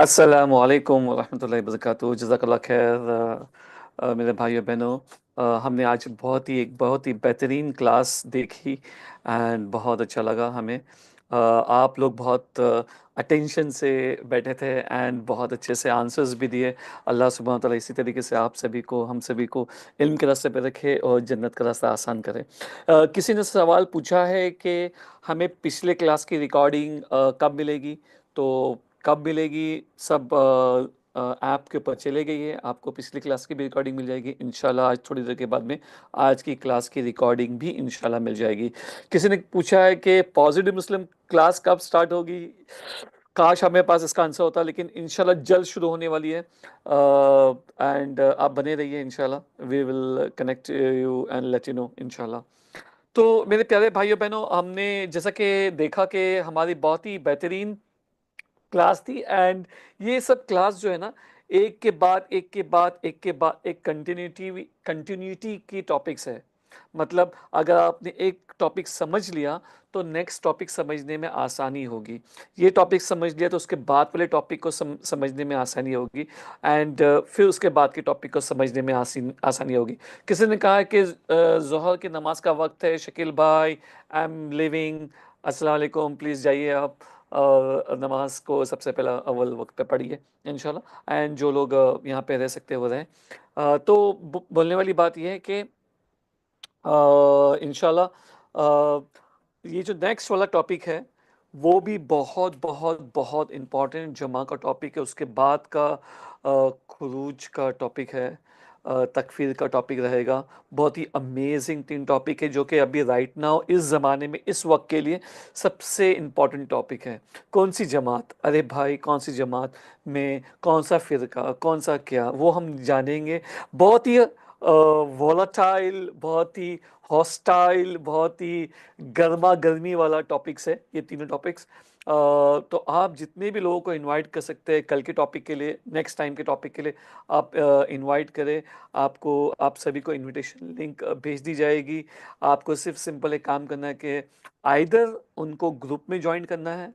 अस्सलामु अलैकुम वरहमतुल्लाहि वबरकातुहू। जज़ाकल्लाह खैर। मेरे भाइयों बहनों, हमने आज बहुत ही बेहतरीन क्लास देखी एंड बहुत अच्छा लगा हमें। आप लोग बहुत अटेंशन से बैठे थे एंड बहुत अच्छे से आंसर्स भी दिए। अल्लाह सुब्हानहू व तआला इसी तरीके से आप सभी को, हम सभी को इल्म के रास्ते पे रखे और जन्नत का रास्ता आसान करे। किसी ने सवाल पूछा है कि हमें पिछले क्लास की रिकॉर्डिंग कब मिलेगी। तो कब मिलेगी, सब ऐप के ऊपर चले गई है, आपको पिछली क्लास की भी रिकॉर्डिंग मिल जाएगी इंशाल्लाह। आज थोड़ी देर के बाद में आज की क्लास की रिकॉर्डिंग भी इंशाल्लाह मिल जाएगी। किसी ने पूछा है कि पॉजिटिव मुस्लिम क्लास कब स्टार्ट होगी। काश हमें पास इसका आंसर होता, लेकिन इंशाल्लाह जल्द शुरू होने वाली है। एंड आप बने रहिए, इंशाल्लाह we will connect you and let you know इंशाल्लाह। तो मेरे प्यारे भाइयों बहनों, हमने जैसा कि देखा कि हमारी बहुत ही बेहतरीन क्लास थी एंड ये सब क्लास जो है ना, एक के बाद एक के बाद एक के बाद एक कंटिन्यूटी की टॉपिक्स है। मतलब अगर आपने एक टॉपिक समझ लिया तो नेक्स्ट टॉपिक समझने में आसानी होगी। ये टॉपिक समझ लिया तो उसके बाद वाले टॉपिक को समझने में आसानी होगी एंड फिर उसके बाद के टॉपिक को समझने में आसानी होगी। किसी ने कहा है कि जोहर की नमाज का वक्त है। शकील भाई, आई एम लिविंग। अस्सलाम वालेकुम, प्लीज़ जाइए आप और नमाज को सबसे पहला अव्वल वक्त पे पढ़िए इंशाल्लाह। एंड जो लोग यहाँ पे रह सकते हो रहें। तो बोलने वाली बात यह है कि इंशाल्लाह ये जो नेक्स्ट वाला टॉपिक है वो भी बहुत बहुत बहुत इम्पोर्टेंट जमा का टॉपिक है। उसके बाद का खुरूज का टॉपिक है, तकफीर का टॉपिक रहेगा। बहुत ही अमेजिंग तीन टॉपिक है जो कि अभी राइट नाउ इस ज़माने में इस वक्त के लिए सबसे इम्पोर्टेंट टॉपिक है। कौन सी जमात, अरे भाई कौन सी जमात में कौन सा फ़िरका, कौन सा क्या, वो हम जानेंगे। बहुत ही वोलाटाइल, बहुत ही हॉस्टाइल, बहुत ही गर्मा गर्मी वाला टॉपिक्स है ये तीनों टॉपिक्स। तो आप जितने भी लोगों को इनवाइट कर सकते हैं कल के टॉपिक के लिए, नेक्स्ट टाइम के टॉपिक के लिए, आप इनवाइट करें। आपको, आप सभी को इनविटेशन लिंक भेज दी जाएगी। आपको सिर्फ सिंपल एक काम करना है कि आइदर उनको ग्रुप में ज्वाइन करना है,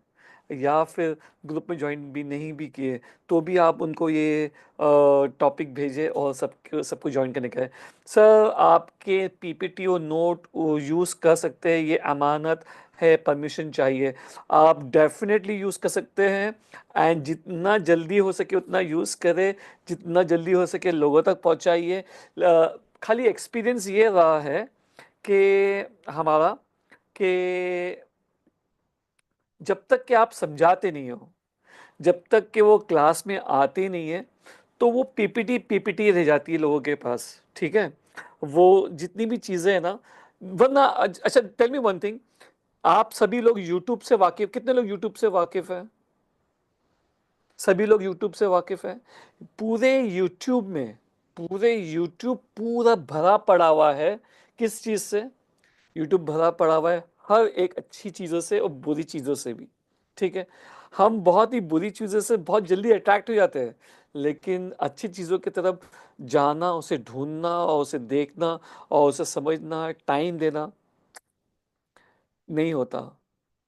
या फिर ग्रुप में ज्वाइन भी नहीं भी किए तो भी आप उनको ये टॉपिक भेजें और सबको ज्वाइन करने का है। सर आपके पीपीटी और नोट यूज़ कर सकते हैं, ये अमानत है, परमिशन चाहिए। आप डेफिनेटली यूज़ कर सकते हैं एंड जितना जल्दी हो सके उतना यूज़ करें, जितना जल्दी हो सके लोगों तक पहुंचाइए। खाली एक्सपीरियंस ये रहा है कि हमारा, कि जब तक कि आप समझाते नहीं हो, जब तक कि वो क्लास में आते नहीं है, तो वो पीपीटी पीपीटी रह जाती है लोगों के पास। ठीक है, वो जितनी भी चीज़ें हैं ना, वरना अच्छा टेल मी वन थिंग। आप सभी लोग यूट्यूब से वाकिफ, कितने लोग यूट्यूब से वाकिफ हैं? सभी लोग यूट्यूब से वाकिफ हैं। पूरे यूट्यूब में, पूरे यूट्यूब पूरा भरा पड़ा हुआ है किस चीज़ से? यूट्यूब भरा पड़ा हुआ है हर एक अच्छी चीज़ों से और बुरी चीज़ों से भी। ठीक है, हम बहुत ही बुरी चीज़ों से बहुत जल्दी अट्रैक्ट हो जाते हैं, लेकिन अच्छी चीज़ों की तरफ जाना, उसे ढूंढना और उसे देखना और उसे समझना, टाइम देना नहीं होता।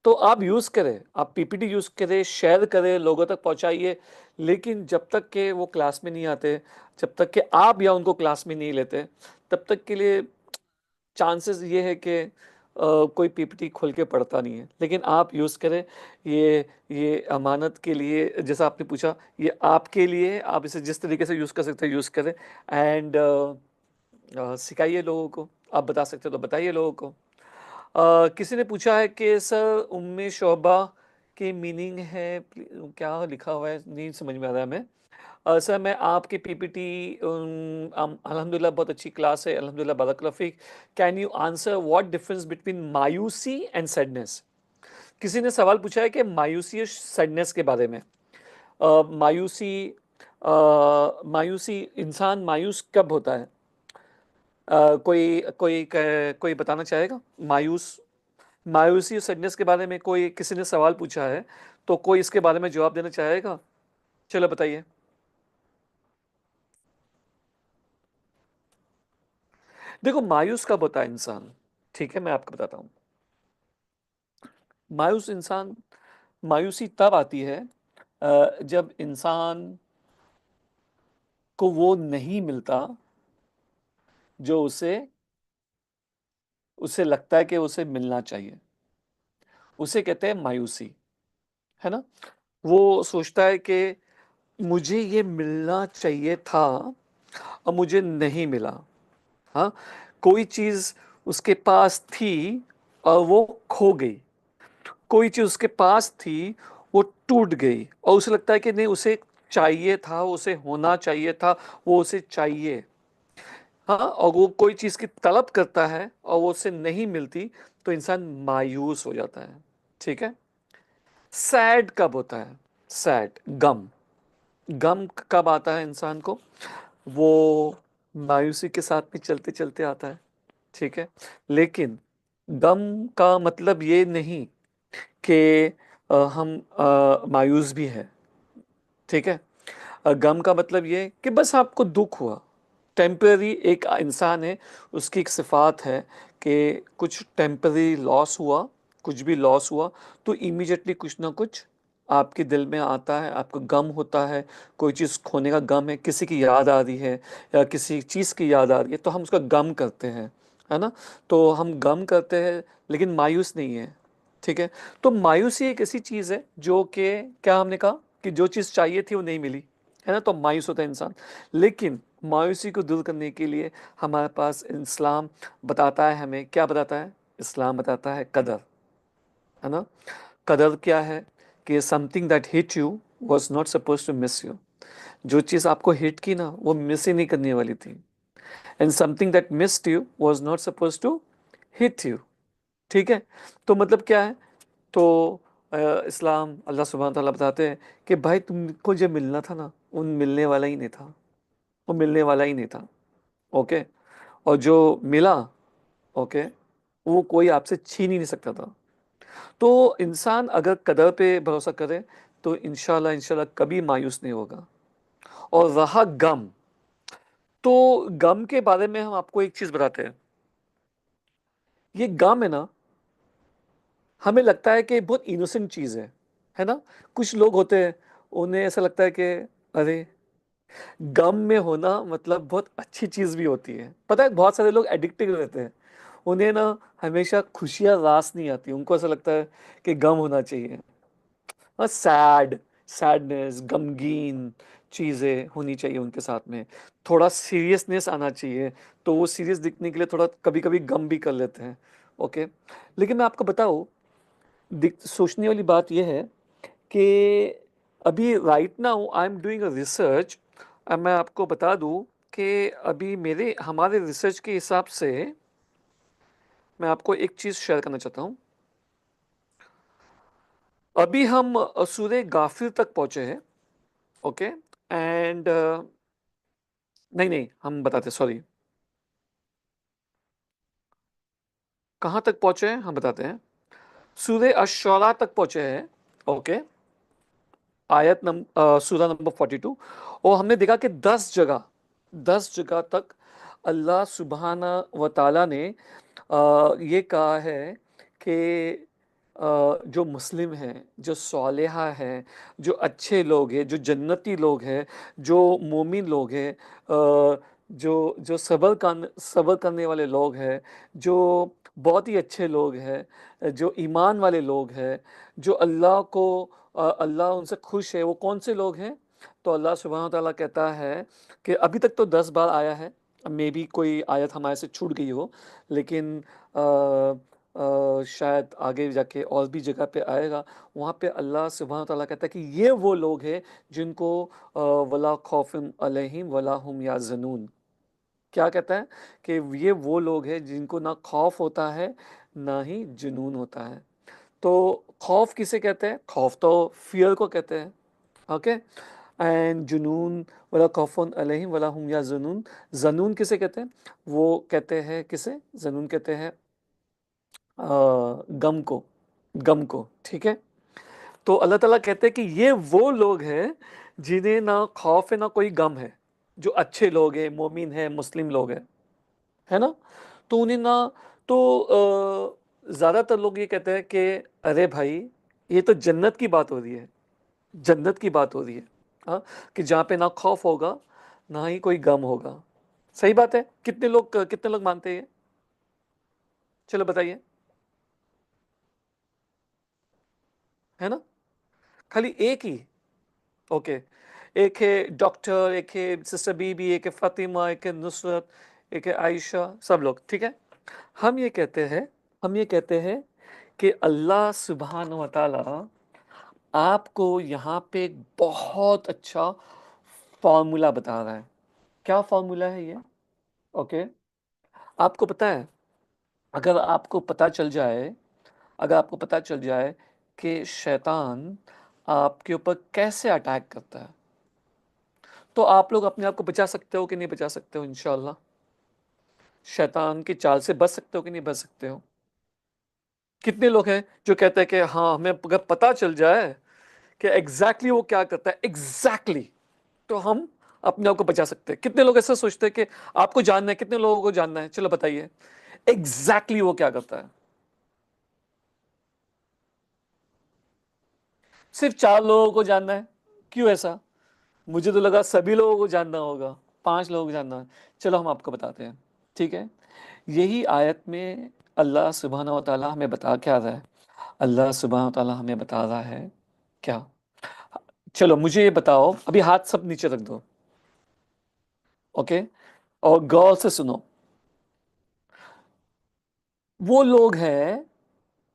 तो आप यूज़ करें, आप पीपीटी यूज़ करें, शेयर करें, लोगों तक पहुंचाइए। लेकिन जब तक के वो क्लास में नहीं आते, जब तक कि आप या उनको क्लास में नहीं लेते, तब तक के लिए चांसेस ये है कि कोई पीपीटी खोल के पढ़ता नहीं है। लेकिन आप यूज़ करें। ये अमानत के लिए, जैसा आपने पूछा, ये आपके लिए, आप इसे जिस तरीके से यूज़ कर सकते हैं यूज़ करें एंड सिखाइए लोगों को। आप बता सकते हो तो बताइए लोगों को। किसी ने पूछा है कि सर उम्मे शोबा की मीनिंग है, क्या लिखा हुआ है नहीं समझ में आ रहा है हमें। सर मैं आपकी पीपीटी, अल्हम्दुलिल्लाह बहुत अच्छी क्लास है, अल्हम्दुलिल्लाह बारक रफ़ीक। Can you answer what difference between मायूसी एंड सैडनेस। किसी ने सवाल पूछा है कि मायूसी और सैडनेस के बारे में। मायूसी, मायूसी, इंसान मायूस कब होता है? कोई बताना चाहेगा? मायूसी और सैडनेस के बारे में कोई, किसी ने सवाल पूछा है तो कोई इसके बारे में जवाब देना चाहेगा? चलो बताइए। देखो मायूस कब होता है इंसान, ठीक है मैं आपको बताता हूँ। मायूस इंसान, मायूसी तब आती है जब इंसान को वो नहीं मिलता जो उसे उसे लगता है कि उसे मिलना चाहिए, उसे कहते हैं मायूसी, है ना। वो सोचता है कि मुझे ये मिलना चाहिए था और मुझे नहीं मिला। हाँ, कोई चीज उसके पास थी और वो खो गई, कोई चीज उसके पास थी वो टूट गई, और उसे लगता है कि नहीं, उसे चाहिए था, उसे होना चाहिए था, वो उसे चाहिए। हाँ, और वो कोई चीज की तलब करता है और वो उसे नहीं मिलती, तो इंसान मायूस हो जाता है। ठीक है। सैड कब होता है? सैड, गम। गम कब आता है इंसान को? वो मायूसी के साथ में चलते चलते आता है। ठीक है। लेकिन गम का मतलब ये नहीं कि हम मायूस भी है। ठीक है। गम का मतलब ये कि बस आपको दुख हुआ, टेम्पररी। एक इंसान है, उसकी एक सिफात है कि कुछ टेम्पररी लॉस हुआ, कुछ भी लॉस हुआ, तो इमीडिएटली कुछ ना कुछ आपके दिल में आता है, आपको गम होता है। कोई चीज़ खोने का गम है, किसी की याद आ रही है या किसी चीज़ की याद आ रही है, तो हम उसका गम करते हैं, है ना। तो हम गम करते हैं, लेकिन मायूस नहीं है। ठीक है। तो मायूसी एक ऐसी चीज़ है जो कि, क्या हमने कहा कि जो चीज़ चाहिए थी वो नहीं मिली, है ना, तो मायूस होता है इंसान। लेकिन मायूसी को दूर करने के लिए हमारे पास इस्लाम बताता है, हमें क्या बताता है? इस्लाम बताता है कदर, है ना। कदर क्या है? कि something that hit you was not suppose to miss you. जो चीज़ आपको हिट की ना, वो मिस ही नहीं करने वाली थी। And something that missed you was not suppose to hit you. ठीक है। तो मतलब क्या है? तो इस्लाम, अल्लाह सुब्हान तआला बताते हैं कि भाई तुमको जो मिलना था ना, उन मिलने वाला ही नहीं था, वो मिलने वाला ही नहीं था। ओके। और जो मिला, ओके, वो कोई आपसे छीन ही नहीं सकता था। तो इंसान अगर कदर पे भरोसा करे तो इंशाल्लाह इंशाल्लाह कभी मायूस नहीं होगा। और रहा गम, तो गम के बारे में हम आपको एक चीज बताते हैं। ये गम है ना, हमें लगता है कि बहुत इनोसेंट चीज है ना। कुछ लोग होते हैं, उन्हें ऐसा लगता है कि अरे, गम में होना मतलब बहुत अच्छी चीज भी होती है। पता है, बहुत सारे लोग एडिक्टेड रहते हैं, उन्हें ना हमेशा खुशियां रास नहीं आती, उनको ऐसा लगता है कि गम होना चाहिए। हाँ, सैडनेस, गमगीन चीजें होनी चाहिए उनके साथ में, थोड़ा सीरियसनेस आना चाहिए, तो वो सीरियस दिखने के लिए थोड़ा कभी कभी गम भी कर लेते हैं। ओके। लेकिन मैं आपको बताऊं, सोचने वाली बात यह है कि अभी right now I am doing a research. मैं आपको बता दूं कि अभी मेरे हमारे रिसर्च के हिसाब से मैं आपको एक चीज शेयर करना चाहता हूं। अभी हम सूरह गाफिर तक पहुंचे हैं। ओके। एंड नहीं नहीं, हम बताते, सॉरी, कहाँ तक पहुंचे हैं हम बताते हैं। सूरह अश-शूरा तक पहुंचे हैं। ओके। सूरा नंबर 42। और हमने देखा कि 10 जगह तक अल्लाह सुब्हाना व ताला ने ये कहा है कि जो मुस्लिम हैं, जो सालेहा हैं, जो अच्छे लोग हैं, जो जन्नती लोग हैं, जो मोमिन लोग हैं, जो जो सब्र करने वाले लोग हैं, जो बहुत ही अच्छे लोग हैं, जो ईमान वाले लोग हैं, जो अल्लाह उनसे खुश है, वो कौन से लोग हैं? तो अल्लाह सुब्हानहू व तआला कहता है कि अभी तक तो 10 बार आया है, मे बी कोई आयत हमारे से छूट गई हो, लेकिन शायद आगे जाके और भी जगह पे आएगा। वहाँ पे अल्लाह सुब्हानहू व तआला कहता है कि ये वो लोग हैं जिनको वला खौफुन अलैहिम वला हुम याज़नून। क्या कहता है? कि ये वो लोग हैं जिनको ना खौफ होता है, ना ही जुनून होता है। तो खौफ किसे कहते हैं? खौफ तो फियर को कहते हैं। ओके। एंड जुनून, वला खौफुन अलैहिम वला हुम याज़नून। जनून किसे कहते हैं? वो कहते हैं, किसे जनून कहते हैं? गम को, गम को। ठीक है। तो अल्लाह ताला कहते हैं कि ये वो लोग हैं जिन्हें ना खौफ है ना कोई गम है, जो अच्छे लोग हैं, मोमिन हैं, मुस्लिम लोग हैं, है ना। तो उन्हें ना, तो ज्यादातर लोग ये कहते हैं कि अरे भाई, ये तो जन्नत की बात हो रही है। जन्नत की बात हो रही है। हाँ, कि जहाँ पे ना खौफ होगा, ना ही कोई गम होगा। सही बात है। कितने लोग मानते हैं ये? चलो बताइए। है ना? खाली एक ही। ओके। एक है डॉक्टर, एक है सिस्टर बीबी, एक है फातिमा, एक है नुसरत, एक है आयशा, सब लोग ठीक है। हम ये कहते हैं हम ये कहते हैं कि अल्लाह सुब्हान व तआला आपको यहाँ पे एक बहुत अच्छा फॉर्मूला बता रहा है। क्या फॉर्मूला है ये? ओके। आपको पता है, अगर आपको पता चल जाए अगर आपको पता चल जाए कि शैतान आपके ऊपर कैसे अटैक करता है, तो आप लोग अपने आप को बचा सकते हो कि नहीं बचा सकते हो? इंशाल्लाह शैतान की चाल से बच सकते हो कि नहीं बच सकते हो? कितने लोग हैं जो कहते हैं कि हाँ, हमें अगर पता चल जाए कि एग्जैक्टली वो क्या करता है, एग्जैक्टली, तो हम अपने आप को बचा सकते हैं। कितने लोग ऐसा सोचते हैं कि आपको जानना है? कितने लोगों को जानना है? चलो बताइए एग्जैक्टली वो क्या करता है। सिर्फ 4 लोगों को जानना है? क्यों ऐसा? मुझे तो लगा सभी लोगों को जानना होगा। 5 लोगों को जानना है। चलो हम आपको बताते हैं। ठीक है। यही आयत में अल्लाह सुब्हानहू व तआला हमें बता क्या रहा है? अल्लाह सुब्हानहू व तआला हमें बता रहा है क्या? चलो मुझे ये बताओ, अभी हाथ सब नीचे रख दो। ओके। और गौर से सुनो। वो लोग हैं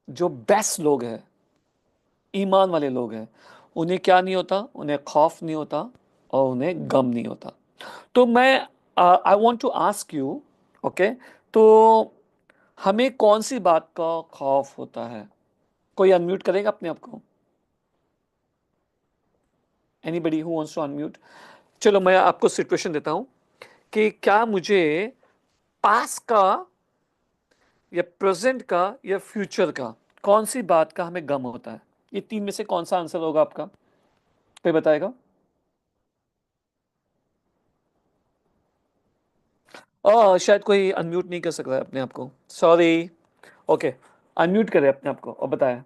जो बेस्ट लोग हैं, ईमान वाले लोग हैं, उन्हें क्या नहीं होता? उन्हें खौफ नहीं होता और उन्हें गम नहीं होता। तो मैं I want to ask you. Okay. तो हमें कौन सी बात का खौफ होता है? कोई अनम्यूट करेगा अपने आप को? Anybody who wants to unmute? चलो मैं आपको सिचुएशन देता हूं कि क्या मुझे पास का या प्रेजेंट का या फ्यूचर का, कौन सी बात का हमें गम होता है? ये 3 में से कौन सा आंसर होगा आपका? कोई बताएगा? शायद कोई अनम्यूट नहीं कर सकता है अपने आप को, सॉरी। ओके। अनम्यूट करें अपने आप को और बताएं।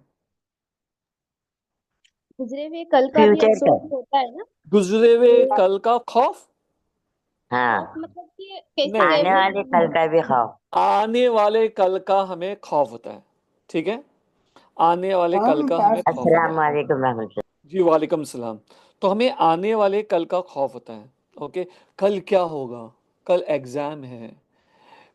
गुजरे हुए कल का भी फ्यूचर का। अफसोस होता है ना। गुजरे हुए कि कल का खौफ? खौफ हाँ, मतलब कि कैसे नहीं, आने वो वाले कल का भी खौफ। आने वाले कल का हमें खौफ होता है। ठीक है। आने वाले कल का हमें खौफ होता अस्सलाम है। वालेकुम रहमतुल्लाह। जी वालेकुम सलाम। तो हमें आने वाले कल का खौफ होता है। ओके। कल क्या होगा? कल एग्जाम है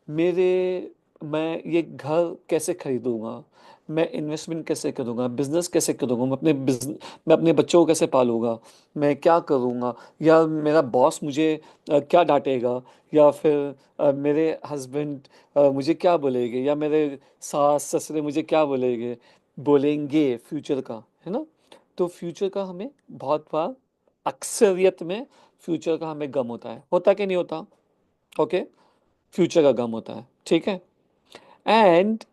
मेरे। मैं ये घर कैसे खरीदूंगा? मैं इन्वेस्टमेंट कैसे करूंगा? बिजनेस कैसे करूंगा? मैं अपने बच्चों को कैसे पालूंगा? मैं क्या करूंगा? या मेरा बॉस मुझे क्या डांटेगा? या फिर मेरे हस्बैंड मुझे क्या बोलेंगे? या मेरे सास ससुरे मुझे क्या बोलेंगे फ्यूचर का, है ना? तो फ्यूचर का हमें बहुत बार, अक्सरियत में फ्यूचर का हमें गम होता कि नहीं होता? ओके। फ्यूचर का गम होता है। ठीक है। एंड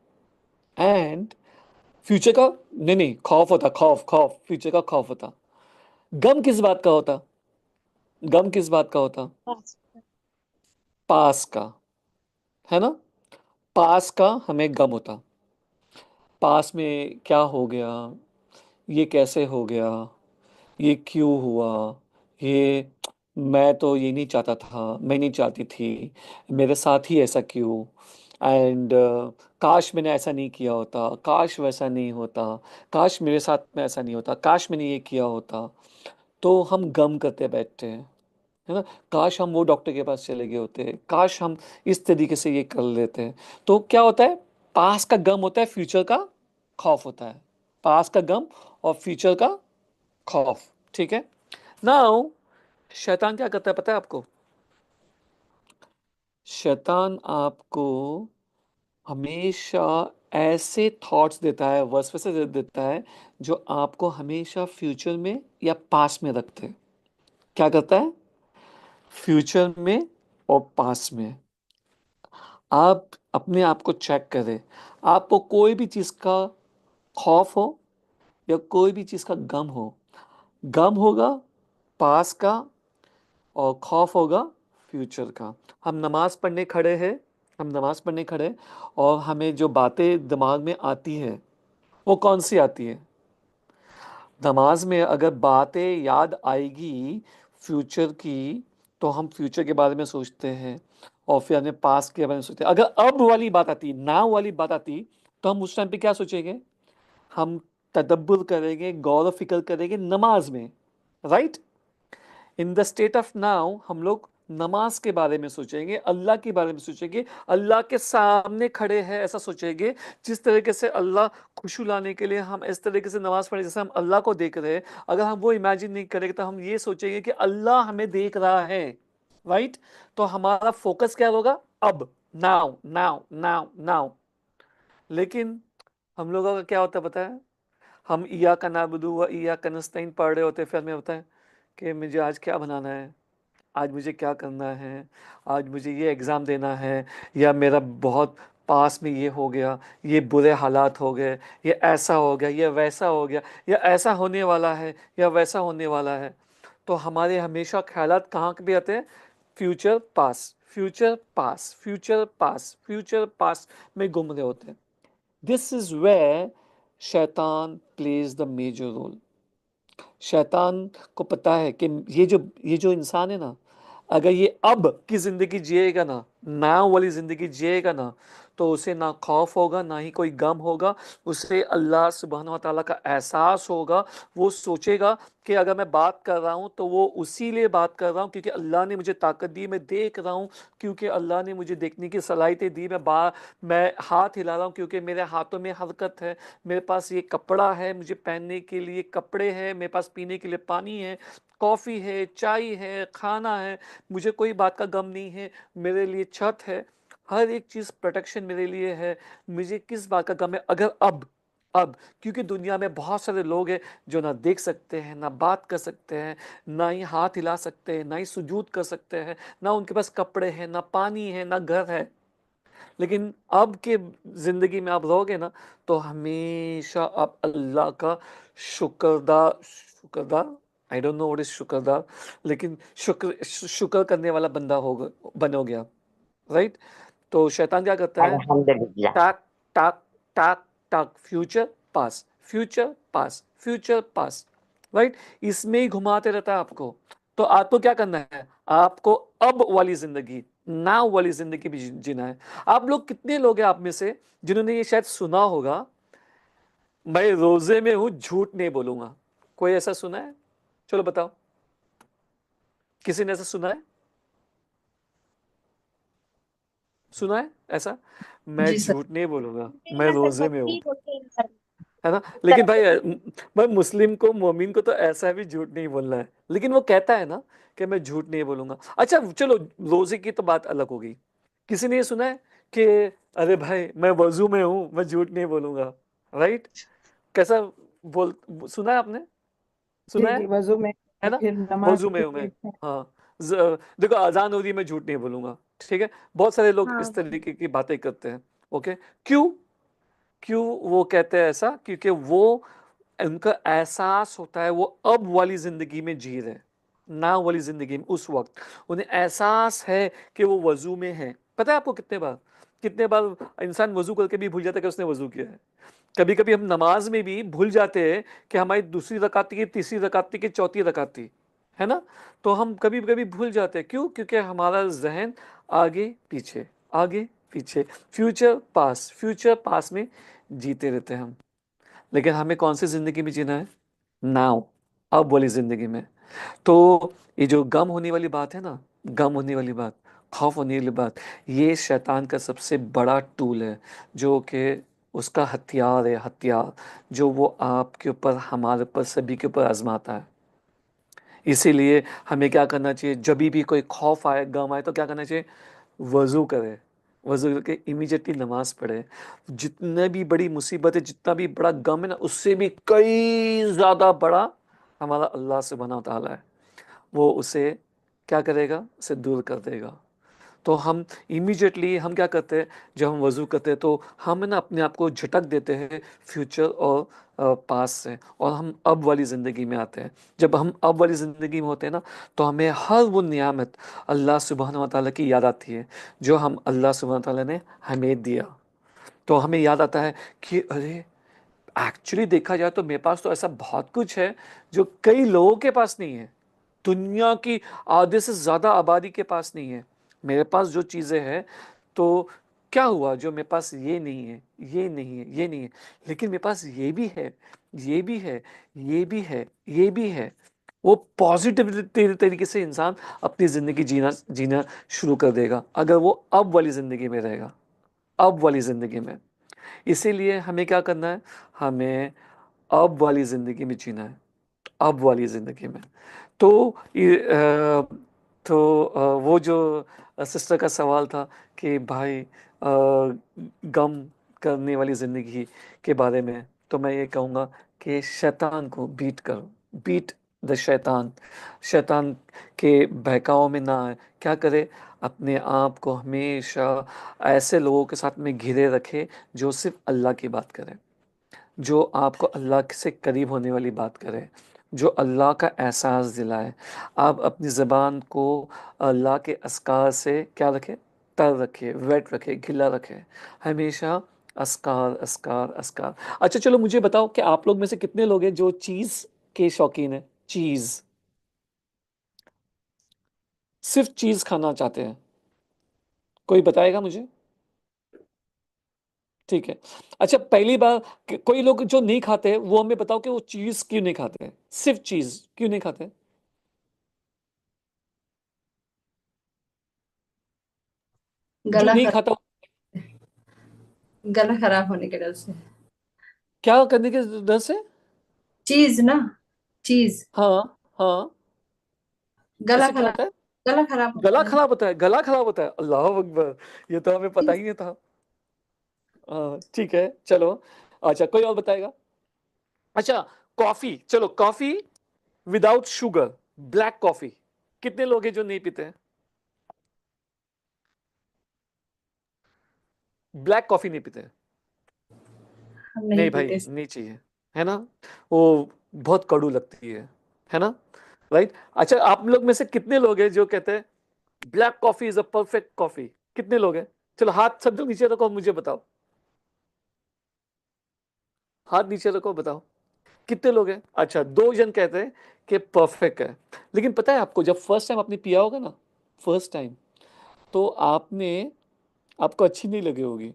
एंड फ्यूचर का, नहीं नहीं, खौफ होता, खौफ खौफ, फ्यूचर का खौफ होता। गम किस बात का होता? गम किस बात का होता? पास पास का। है ना? पास का हमें गम होता। पास में क्या हो गया? ये कैसे हो गया? ये क्यों हुआ? ये, मैं तो ये नहीं चाहता था, मैं नहीं चाहती थी, मेरे साथ ही ऐसा क्यों? एंड काश मैंने ऐसा नहीं किया होता, काश वैसा नहीं होता, काश मेरे साथ में ऐसा नहीं होता, काश मैंने ये किया होता। तो हम गम करते बैठते हैं, है ना? काश हम वो डॉक्टर के पास चले गए होते, काश हम इस तरीके से ये कर लेते हैं। तो क्या होता है? पास का गम होता है, फ्यूचर का खौफ होता है। पास का गम और फ्यूचर का खौफ। ठीक है। नाउ शैतान क्या करता है पता है आपको? शैतान आपको हमेशा ऐसे थॉट्स देता है, वसवसे देता है, जो आपको हमेशा फ्यूचर में या पास में रखते हैं। क्या करता है? फ्यूचर में और पास में। आप अपने आप को चेक करें। आपको कोई भी चीज़ का खौफ हो या कोई भी चीज़ का गम हो, गम होगा पास का और खौफ होगा फ्यूचर का। हम नमाज पढ़ने खड़े हैं हम नमाज पढ़ने खड़े हैं, और हमें जो बातें दिमाग में आती है, वो कौन सी आती है? नमाज में अगर बातें याद आएगी फ्यूचर की, तो हम फ्यूचर के बारे में सोचते हैं, और फिर हमें पास्ट के बारे में सोचते हैं। अगर अब वाली बात आती, नाउ वाली बात आती, तो हम उस टाइम पे क्या सोचेंगे? हम तदब्बुर करेंगे, गौर फिक्र करेंगे नमाज में, right? In the state of now हम लोग नमाज के बारे में सोचेंगे, अल्लाह के बारे में सोचेंगे, अल्लाह के सामने खड़े हैं ऐसा सोचेंगे। जिस तरीके से अल्लाह खुशू लाने के लिए हम इस तरीके से नमाज पढ़े जैसे हम अल्लाह को देख रहे हैं, अगर हम वो इमेजिन नहीं करेंगे तो हम ये सोचेंगे कि अल्लाह हमें देख रहा है, राइट? तो हमारा फोकस क्या होगा? अब, नाउ नाउ नाउ नाउ। लेकिन हम लोगों का क्या होता है पता है? हम इय्याका नअबुदु व इय्याका नस्तईन पढ़ रहे होते हैं, फिर हमें होता है कि मुझे आज क्या बनाना है, आज मुझे क्या करना है, आज मुझे ये एग्ज़ाम देना है, या मेरा बहुत पास में ये हो गया, ये बुरे हालात हो गए, ये ऐसा हो गया, ये वैसा हो गया, या ऐसा होने वाला है, या वैसा होने वाला है। तो हमारे हमेशा ख्यालात कहाँ पे आते हैं? फ्यूचर पास, फ्यूचर पास, फ्यूचर पास, फ्यूचर पास में घूम रहे होते हैं। दिस इज वेयर शैतान प्लेज द मेजर रोल। शैतान को पता है कि ये जो इंसान है ना, अगर ये अब की जिंदगी जिएगा ना, नाव वाली जिंदगी जिएगा ना, तो उसे ना खौफ होगा, ना ही कोई गम होगा। उसे अल्लाह सुब्हानहू व तआला का एहसास होगा। वो सोचेगा कि अगर मैं बात कर रहा हूँ तो वो उसी लिए बात कर रहा हूँ क्योंकि अल्लाह ने मुझे ताकत दी, मैं देख रहा हूँ क्योंकि अल्लाह ने मुझे देखने की सलाहियतें दी, मैं हाथ हिला रहा हूँ क्योंकि मेरे हाथों में हरकत है, मेरे पास ये कपड़ा है, मुझे पहनने के लिए कपड़े हैं, मेरे पास पीने के लिए पानी है, कॉफ़ी है, चाय है, खाना है, मुझे कोई बात का गम नहीं है, मेरे लिए छत है, हर एक चीज़ प्रोटेक्शन मेरे लिए है। मुझे किस बात का गम है? अगर अब क्योंकि दुनिया में बहुत सारे लोग हैं जो ना देख सकते हैं, ना बात कर सकते हैं, ना ही हाथ हिला सकते हैं, ना ही सुजूद कर सकते हैं, ना उनके पास कपड़े हैं, ना पानी है, ना घर है। लेकिन अब के ज़िंदगी में आप रहोगे ना, तो हमेशा आप अल्लाह का शुक्रदार, I don't know what is शुक्रदार, लेकिन शुक्र करने वाला बंदा होगा, बनोगे आप, राइट? तो शैतान क्या करता है? अल्हम्दुलिल्लाह। टाक टाक टाक टाक, फ्यूचर पास, फ्यूचर पास, फ्यूचर पास, राइट? इसमें ही घुमाते रहता है आपको। तो आपको क्या करना है? आपको अब वाली जिंदगी, नाउ वाली जिंदगी भी जीना है। आप लोग कितने लोग हैं आप में से जिन्होंने ये शायद सुना होगा, मैं रोजे में हूं, झूठ नहीं बोलूंगा? कोई ऐसा सुना है? चलो बताओ, किसी ने ऐसा सुना है? सुना है ऐसा? मैं जी सर। झूठ नहीं बोलूंगा, नहीं मैं ना सर, रोजे में हूं, सच्ची होते हैं सर। है ना? इस लेकिन तरह भाई से भाई मुस्लिम को, मोमिन को तो ऐसा भी झूठ नहीं बोलना है, लेकिन वो कहता है ना कि मैं झूठ नहीं बोलूंगा। अच्छा चलो, रोजे की तो बात अलग हो गई। किसी ने ये सुना है कि अरे भाई मैं वजू में हूं, मैं झूठ नहीं बोलूंगा, राइट? कैसा बोल सुना है आपने? सुना जी जी, वजू में है ना? फिर नमाज वजू में के हूं मैं, लिए। हाँ। देखो अजान हो रही है, मैं झूठ नहीं बोलूंगा, ठीक है? बहुत सारे लोग हाँ। इस तरीके की बातें करते हैं। ओके, क्यों? क्यों वो कहते हैं ऐसा? क्योंकि वो, उनका एहसास होता है वो अब वाली जिंदगी में जी रहे, ना वाली जिंदगी में। उस वक्त उन्हें एहसास है कि वो वजू में है। पता है आपको कितने बार इंसान वजू करके भी भूल जाता है कि उसने वजू किया है। कभी कभी हम नमाज में भी भूल जाते हैं कि हमारी दूसरी रकात की, तीसरी रकात की, चौथी रकात थी, है ना? तो हम कभी कभी भूल जाते हैं। क्यों? क्योंकि हमारा जहन आगे पीछे, आगे पीछे, फ्यूचर पास में जीते रहते हैं हम। लेकिन हमें कौन सी जिंदगी में जीना है? नाउ, अब वाली जिंदगी में। तो ये जो गम होने वाली बात है ना, गम होने वाली बात, खौफ होने वाली बात, ये शैतान का सबसे बड़ा टूल है, जो कि उसका हथियार है, हथियार जो वो आपके ऊपर, हमारे ऊपर, सभी के ऊपर आजमाता है। इसीलिए हमें क्या करना चाहिए? जब भी कोई खौफ आए, गम आए, तो क्या करना चाहिए? वज़ू करें, वज़ू करके इमीडिएटली नमाज़ पढ़े। जितने भी बड़ी मुसीबत है, जितना भी बड़ा गम है ना, उससे भी कई ज़्यादा बड़ा हमारा अल्लाह सुब्हानहू व तआला है। वो उसे क्या करेगा? उसे दूर कर देगा। तो हम इमीडिएटली हम क्या करते हैं? जब हम वज़ू करते हैं तो हम ना अपने आप को झटक देते हैं फ्यूचर और पास्ट से, और हम अब वाली ज़िंदगी में आते हैं। जब हम अब वाली ज़िंदगी में होते हैं ना, तो हमें हर वो नियामत अल्लाह सुब्हानहू व तआला की याद आती है, जो हम अल्लाह सुब्हानहू व तआला ने हमें दिया। तो हमें याद आता है कि अरे एक्चुअली देखा जाए तो मेरे पास तो ऐसा बहुत कुछ है जो कई लोगों के पास नहीं है, दुनिया की आधे से ज्यादा आबादी के पास नहीं है। मेरे पास जो चीजें हैं, तो क्या हुआ जो मेरे पास ये नहीं है, ये नहीं है, ये नहीं है, लेकिन मेरे पास ये भी है, ये भी है, ये भी है, ये भी है। वो पॉजिटिव तरीके से इंसान अपनी जिंदगी जीना जीना शुरू कर देगा अगर वो अब वाली जिंदगी में रहेगा, अब वाली जिंदगी में। इसीलिए हमें क्या करना है, हमें अब वाली जिंदगी में जीना है, अब वाली जिंदगी में। तो वो जो सिस्टर का सवाल था कि भाई गम करने वाली जिंदगी के बारे में, तो मैं ये कहूँगा कि शैतान को बीट करो, बीट द शैतान। शैतान के बहकाव में ना आए, क्या करे, अपने आप को हमेशा ऐसे लोगों के साथ में घिरे रखे जो सिर्फ अल्लाह की बात करें, जो आपको अल्लाह से करीब होने वाली बात करे, जो अल्लाह का एहसास दिलाए। आप अपनी ज़बान को अल्लाह के अस्कार से क्या रखें, तर रखे, वेट रखे, गिला रखे, हमेशा अस्कार अस्कार अस्कार। अच्छा चलो मुझे बताओ कि आप लोग में से कितने लोग हैं जो चीज़ के शौकीन हैं, चीज़, सिर्फ चीज़ खाना चाहते हैं? कोई बताएगा मुझे? ठीक है। अच्छा पहली बार कोई लोग जो नहीं खाते वो हमें बताओ कि वो चीज़ क्यों नहीं खाते, सिर्फ चीज़ क्यों नहीं खाते? जो गला नहीं खराब, खाता, गला खराब होने के डर से। क्या करने के डर से? चीज ना, चीज, हाँ हाँ। गला इससे क्या खराब, होता है? गला खराब गला होता है। खराब होता है, गला खराब होता है, अल्लाह अकबर, ये तो हमें पता चीज, ही नहीं था। हाँ ठीक है चलो। अच्छा कोई और बताएगा? अच्छा, कॉफी, चलो coffee without sugar, black coffee, कितने लोग हैं जो नहीं पीते हैं? ब्लैक कॉफी नहीं पीते हैं? हम नहीं नहीं भाई पीते। नहीं चाहिए, है ना, वो बहुत कड़ू लगती है ना, राइट। अच्छा आप लोग में से कितने लोग हैं जो कहते हैं black coffee is a perfect coffee? कितने लोग हैं? चलो हाथ सब लोग नीचे रखो, मुझे बताओ, हाथ नीचे रखो, बताओ कितने लोग हैं। अच्छा दो जन कहते हैं कि परफेक्ट है, लेकिन पता है आपको जब फर्स्ट टाइम आपने पिया होगा ना, फर्स्ट टाइम, तो आपने, आपको अच्छी नहीं लगी होगी,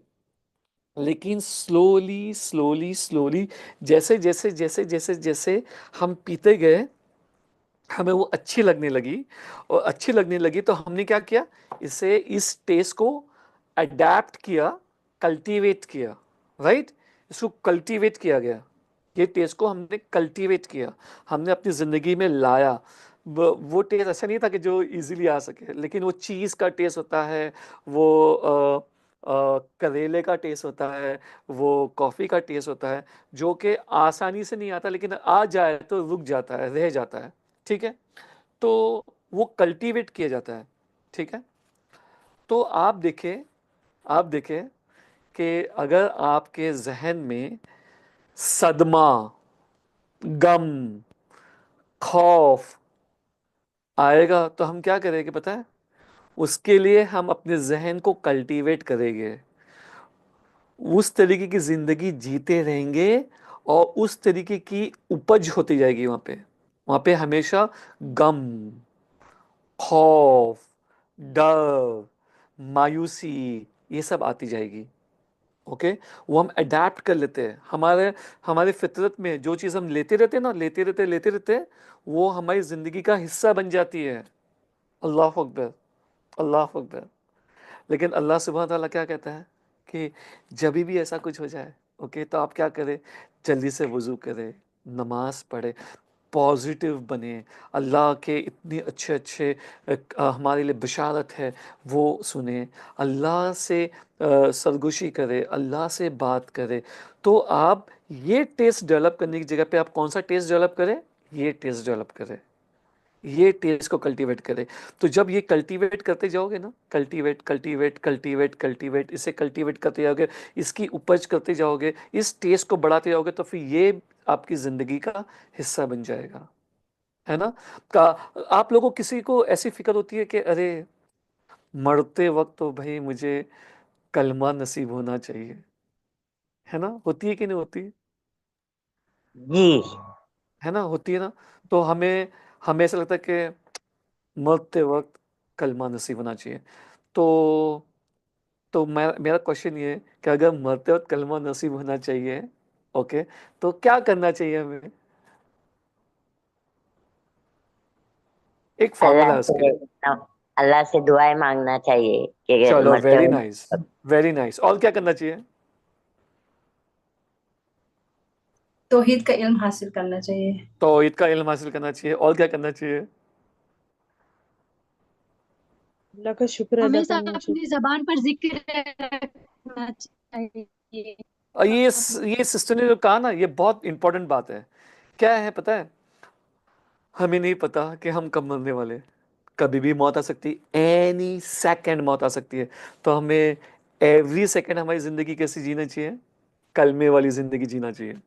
लेकिन स्लोली स्लोली स्लोली, जैसे जैसे जैसे जैसे जैसे हम पीते गए, हमें वो अच्छी लगने लगी, और अच्छी लगने लगी तो हमने क्या किया, इसे, इस टेस्ट को अडेप्ट किया, कल्टीवेट किया, राइट। इसको कल्टीवेट किया गया, ये टेस्ट को हमने कल्टीवेट किया, हमने अपनी ज़िंदगी में लाया। वो टेस्ट ऐसा नहीं था कि जो इजीली आ सके, लेकिन वो चीज़ का टेस्ट होता है, वो करेले का टेस्ट होता है, वो कॉफ़ी का टेस्ट होता है, जो कि आसानी से नहीं आता, लेकिन आ जाए तो रुक जाता है, रह जाता है, ठीक है। तो वो कल्टीवेट किया जाता है, ठीक है। तो आप देखें कि अगर आपके जहन में सदमा, गम, खौफ आएगा तो हम क्या करेंगे पता है? उसके लिए हम अपने जहन को कल्टीवेट करेंगे, उस तरीके की जिंदगी जीते रहेंगे, और उस तरीके की उपज होती जाएगी वहां पे हमेशा गम, खौफ, डर, मायूसी, ये सब आती जाएगी। ओके, वो हम अडेप्ट कर लेते हैं, हमारे हमारे फितरत में जो चीज़ हम लेते रहते हैं ना, लेते रहते, वो हमारी ज़िंदगी का हिस्सा बन जाती है। अल्लाह अकबर, अल्लाह अकबर। लेकिन अल्लाह सुबहान ताला क्या कहता है कि जब भी ऐसा कुछ हो जाए, ओके, तो आप क्या करें, जल्दी से वज़ू करें, नमाज पढ़े, पॉजिटिव बने, अल्लाह के इतने अच्छे अच्छे हमारे लिए बिशारत है वो सुने, अल्लाह से सरगोशी करे, अल्लाह से बात करे। तो आप ये टेस्ट डेवलप करने की जगह पे आप कौन सा टेस्ट डेवलप करें, ये टेस्ट डेवलप करें, ये टेस्ट को कल्टीवेट करें। तो जब ये कल्टीवेट करते जाओगे ना, कल्टीवेट कल्टीवेट कल्टीवेट कल्टीवेट, इसे कल्टीवेट करते जाओगे, इसकी उपज करते जाओगे, इस टेस्ट को बढ़ाते जाओगे, तो फिर ये आपकी ज़िंदगी का हिस्सा बन जाएगा, है ना। का आप लोगों को किसी को ऐसी फिक्र होती है कि अरे मरते वक्त तो भाई मुझे कलमा नसीब होना चाहिए, है ना, होती है कि नहीं होती? जी। है ना, होती है ना। तो हमें हमें ऐसा लगता है कि मरते वक्त कलमा नसीब होना चाहिए। तो मैं मेरा क्वेश्चन ये है कि अगर मरते वक्त कलमा नसीब होना चाहिए, ओके, तो क्या करना चाहिए हमें? एक फॉर्मूला अल्लाह है उसके से लिए। अल्लाह से दुआएं मांगना चाहिए कि अगर चलो, मरते वेरी नाइस, वक्त। Very nice. और क्या करना चाहिए? तौहीद का इल्म हासिल करना चाहिए। तौहीद का इल्म हासिल करना चाहिए। और क्या करना चाहिए? अल्लाह का शुक्र अदा हमेशा करना चाहिए। अपनी जबान पर जिक्र रखना चाहिए। और ये सिस्टर ने जो कहा ना, ये बहुत इंपॉर्टेंट बात है। क्या है पता है? हमें नहीं पता कि हम कब मरने वाले हैं। कभी भी मौत आ सकती है, एनी सेकेंड मौत आ सकती है। तो हमें एवरी सेकेंड हमारी जिंदगी कैसी जीना चाहिए? कलमे वाली जिंदगी जीना चाहिए।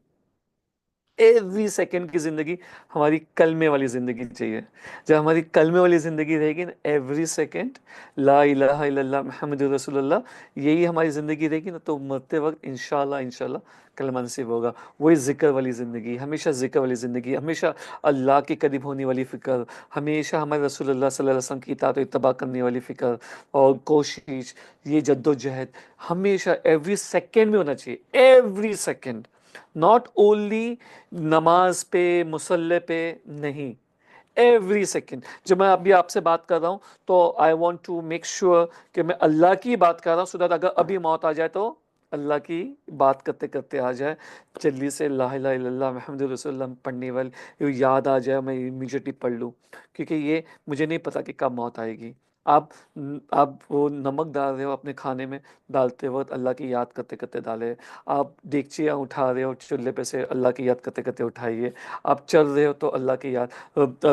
एवरी सेकेंड की जिंदगी हमारी कलमे वाली जिंदगी चाहिए। जब हमारी कलमे वाली जिंदगी रहेगी ना, एवरी सेकेंड ला इलाहा इल्लल्लाह मुहम्मद रसूलुल्लाह, यही हमारी जिंदगी रहेगी ना, तो मरते वक्त इंशाल्लाह इंशाल्लाह कलमा नसीब होगा। वही जिक्र वाली जिंदगी, हमेशा जिक्र वाली जिंदगी, हमेशा अल्लाह के करीब होने वाली फिक्र, हमेशा हमारे रसूलुल्लाह सल्लल्लाहु अलैहि वसल्लम की इताअत और इत्तबा करने वाली फिक्र और कोशिश, ये जद्दोजहद हमेशा एवरी सेकेंड में होना चाहिए। एवरी सेकेंड, नॉट ओनली नमाज पे, मुसल्ले पे, नहीं, एवरी सेकेंड। जब मैं अभी आपसे बात कर रहा हूँ तो I want to make sure कि मैं अल्लाह की बात कर रहा हूँ, सो दैट अगर अभी मौत आ जाए तो अल्लाह की बात करते करते आ जाए, जल्दी से ला इलाहा इल्लल्लाह मुहम्मद रसूलुल्लाह पढ़ने वाली ये याद आ जाए, मैं इमीडिएटली पढ़ लूँ। क्योंकि ये मुझे नहीं पता कि कब मौत आएगी। आप वो नमक डाल रहे हो अपने खाने में, डालते वक्त अल्लाह की याद करते करते डाले। आप डेगचियाँ उठा रहे हो चूल्हे पे से, अल्लाह की याद करते करते उठाइए। आप चल रहे हो तो अल्लाह की याद,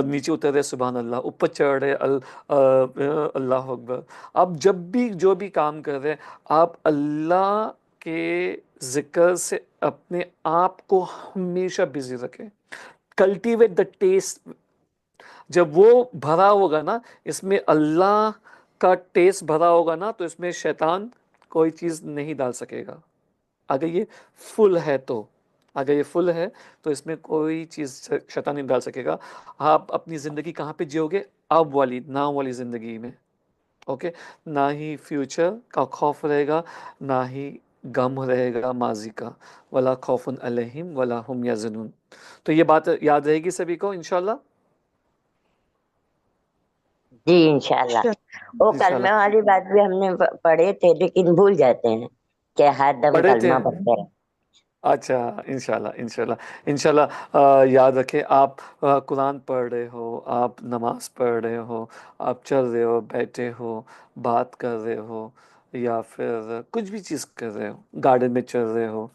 नीचे उतर रहे सुबहान अल्लाह, ऊपर चढ़ रहे अल्लाह अकबर। आप जब भी जो भी काम कर रहे हैं, आप अल्लाह के जिक्र से अपने आप को हमेशा बिजी रखें। Cultivate the taste. जब वो भरा होगा ना, इसमें अल्लाह का टेस्ट भरा होगा ना, तो इसमें शैतान कोई चीज़ नहीं डाल सकेगा। अगर ये फुल है तो, अगर ये फुल है तो इसमें कोई चीज़ शैतान नहीं डाल सकेगा। आप अपनी ज़िंदगी कहाँ पे जियोगे? अब वाली, नाव वाली ज़िंदगी में। ओके, ना ही फ्यूचर का खौफ रहेगा, ना ही गम रहेगा माजी का। वला खौफुन अलैहिम वला हुम यहज़नून। तो ये बात याद रहेगी सभी को इंशाल्लाह। जी इंशाल्लाह। वो इंशाल्लाह। कलमे वाली बात भी हमने पढ़े थे, लेकिन भूल जाते हैं कि हर दम पढ़े थे। कलमा पढ़ते हैं। अच्छा, इंशाल्लाह इंशाल्लाह इंशाल्लाह। याद रखें, आप कुरान पढ़ रहे हो, आप नमाज पढ़ रहे हो, आप चल रहे हो, बैठे हो, बात कर रहे हो, या फिर कुछ भी चीज़ कर रहे हो, गार्डन में चल रहे हो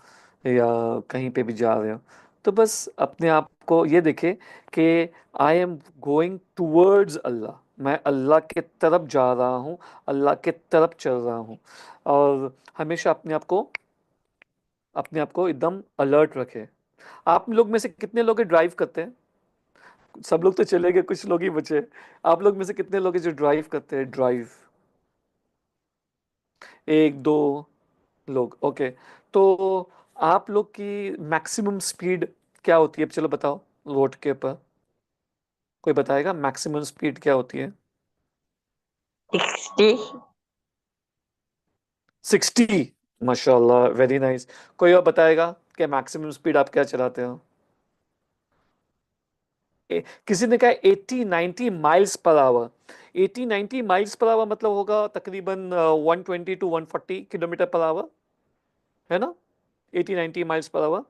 या कहीं पे भी जा रहे हो, तो बस अपने आप को ये देखें कि आई एम गोइंग टूवर्ड्स अल्लाह। मैं अल्लाह के तरफ जा रहा हूँ, अल्लाह के तरफ चल रहा हूँ। और हमेशा अपने आप को एकदम अलर्ट रखें। आप लोग में से कितने लोग ड्राइव करते हैं? सब लोग तो चले गए, कुछ लोग ही बचे। आप लोग में से कितने लोग हैं जो ड्राइव करते हैं? ड्राइव, एक दो लोग, ओके। तो आप लोग की मैक्सिमम स्पीड क्या होती है? चलो बताओ, रोड के ऊपर कोई बताएगा मैक्सिमम स्पीड क्या होती है? 60। 60। माशाल्लाह, वेरी नाइस। कोई और बताएगा कि मैक्सिमम स्पीड आप क्या चलाते हो? किसी ने कहा 80-90 miles per hour. 80-90 miles per hour मतलब होगा तकरीबन 120 to 140 किलोमीटर पर आवर, है ना? 80-90 माइल्स पर आवर।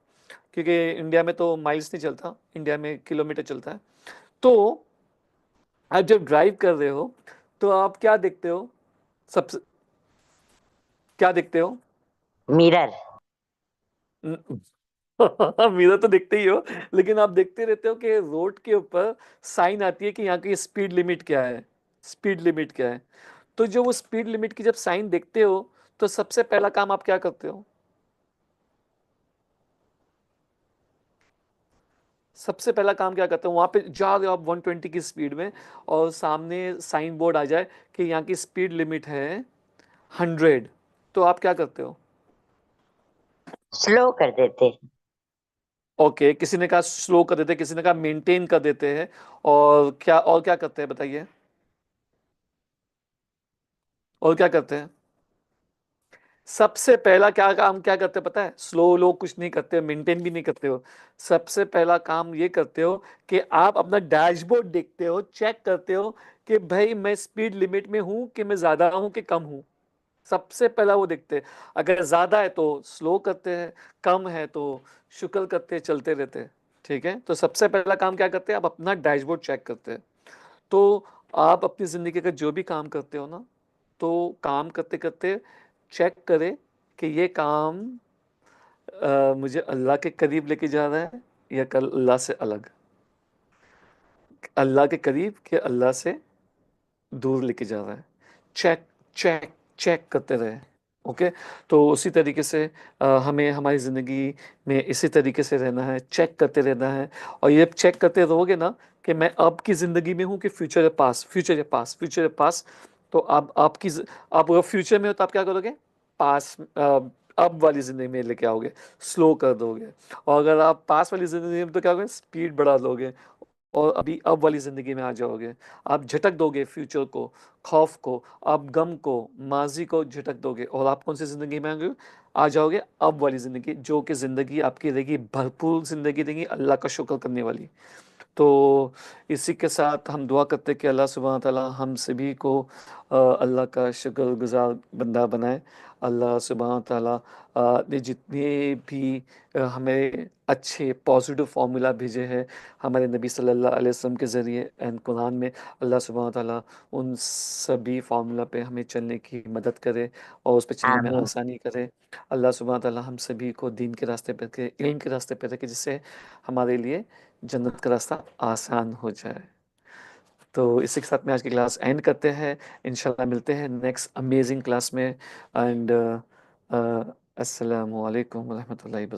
क्योंकि इंडिया में तो माइल्स नहीं चलता, इंडिया में किलोमीटर चलता है। तो आप जब ड्राइव कर रहे हो तो आप क्या देखते हो? सबसे क्या देखते हो? मिरर। मेरा तो देखते ही हो, लेकिन आप देखते रहते हो कि रोड के ऊपर साइन आती है कि यहाँ की स्पीड लिमिट क्या है, स्पीड लिमिट क्या है। तो जो वो स्पीड लिमिट की जब साइन देखते हो, तो सबसे पहला काम आप क्या करते हो? सबसे पहला काम क्या करते हो? वहां पे जा रहे हो आप 120 की स्पीड में, और सामने साइन बोर्ड आ जाए कि यहाँ की स्पीड लिमिट है 100, तो आप क्या करते हो? स्लो कर देते। ओके, किसी ने कहा स्लो कर देते हैं, किसी ने कहा मेंटेन कर देते हैं, और क्या करते हैं बताइए, और क्या करते हैं? सबसे पहला क्या काम क्या करते हो पता है? स्लो लोग कुछ नहीं करते, मेंटेन भी नहीं करते हो। सबसे पहला काम ये करते हो कि आप अपना डैशबोर्ड देखते हो, चेक करते हो कि भाई मैं स्पीड लिमिट में हूं कि मैं ज्यादा हूं कि कम हूं। सबसे पहला वो देखते हैं। अगर ज्यादा है तो स्लो करते हैं, कम है तो शुक्र करते हैं, चलते रहते हैं। ठीक है, तो सबसे पहला काम क्या करते हैं, आप अपना डैशबोर्ड चेक करते हैं। तो आप अपनी जिंदगी का जो भी काम करते हो ना, तो काम करते करते चेक करें कि ये काम मुझे अल्लाह के करीब लेके जा रहा है या कल अल्लाह से अलग, अल्लाह के करीब कि अल्लाह से दूर लेके जा रहा है। चेक चेक चेक करते रहे। ओके, तो उसी तरीके से हमें हमारी ज़िंदगी में इसी तरीके से रहना है, चेक करते रहना है। और ये चेक करते रहोगे ना कि मैं अब की ज़िंदगी में हूँ कि फ्यूचर या पास, फ्यूचर या पास, फ्यूचर या पास। तो आप अगर फ्यूचर में हो तो आप क्या करोगे, पास अब वाली ज़िंदगी में लेके आओगे, स्लो कर दोगे। और अगर आप पास वाली ज़िंदगी में तो क्या करोगे, स्पीड बढ़ा दोगे और अभी अब वाली ज़िंदगी में आ जाओगे। आप झटक दोगे फ्यूचर को, खौफ को, आप गम को, माजी को झटक दोगे, और आप कौन सी ज़िंदगी में आ जाओगे, अब वाली ज़िंदगी, जो कि ज़िंदगी आपकी रहेगी भरपूर ज़िंदगी रहेगी, अल्लाह का शुक्र करने वाली। तो इसी के साथ हम दुआ करते हैं कि अल्लाह सुब्हान तआला हम सभी को अल्लाह का शुक्रगुजार बंदा बनाए। अल्लाह सुब्हान तआला ने जितने भी हमें अच्छे पॉजिटिव फार्मूला भेजे हैं हमारे नबी सल्लल्लाहु अलैहि वसल्लम के ज़रिए एंड कुरान में, अल्लाह सुब्हान तआला उन सभी फार्मूला पे हमें चलने की मदद करे और उस पे चलने में आमीन। आसानी करे। अल्लाह सुब्हान तआला हम सभी को दीन के रास्ते पे रखे, इल्म के रास्ते पे रखे, जिससे हमारे लिए जन्नत का रास्ता आसान हो जाए। तो इसी के साथ में आज की क्लास एंड करते हैं। इंशाल्लाह मिलते हैं नेक्स्ट अमेजिंग क्लास में। एंड अस्सलामु अलैकुम व रहमतुल्लाहि व